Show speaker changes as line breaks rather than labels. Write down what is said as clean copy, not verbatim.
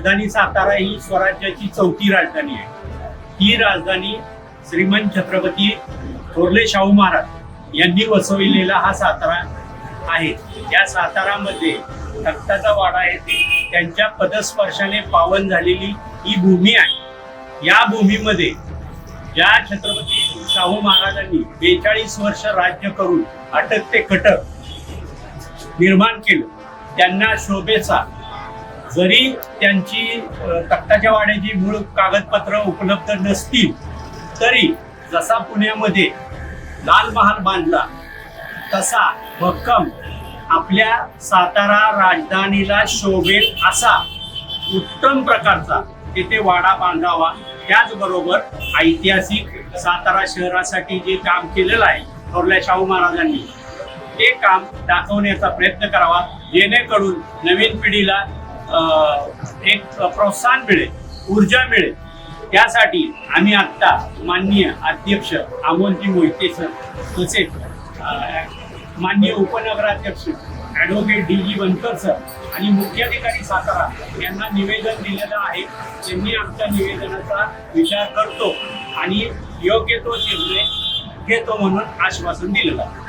राजधानी सातारा ही स्वराज्याची चौथी राजधानी आहे। ही राजधानी श्रीमंत छत्रपती थोरले शाहू महाराज यांनी वसविलेला हा सातारा आहे। या सातारामध्ये तख्ताचा वाडा येथे त्यांच्या पदस्पर्शाने पावन झालेली ही भूमी आहे। या भूमीमध्ये ज्या छत्रपती शाहू महाराजांनी 42 वर्ष राज्य करून अटक ते कटक निर्माण केलं, त्यांना शोभेचा जरी त्यांची तख्ताच्या वाड्याची मूळ कागदपत्र उपलब्ध नसतील तरी जसा पुण्यामध्ये लाल महाल बांधला तसा भक्कम आपल्या सातारा राजधानीला शोभेल असा उत्तम प्रकारचा तिथे वाडा बांधावा। त्याचबरोबर ऐतिहासिक सातारा शहरासाठी जे काम केलेलं आहे थोरल्या शाहू महाराजांनी ते काम दाखवण्याचा प्रयत्न करावा, जेणेकरून नवीन पिढीला एक प्रोत्साहन मिळेल, ऊर्जा मिळेल। त्यासाठी आम्ही आता माननीय अध्यक्ष अमोलजी मोहिते सर तसेच माननीय उपनगराध्यक्ष ॲडव्होकेट डी.जी. बनकर सर आणि मुख्याधिकारी सातारा यांना निवेदन दिलेलं आहे। त्यांनी आमच्या निवेदनाचा विचार करतो आणि योग्य तो निर्णय घेतो म्हणून आश्वासन दिलेलं आहे।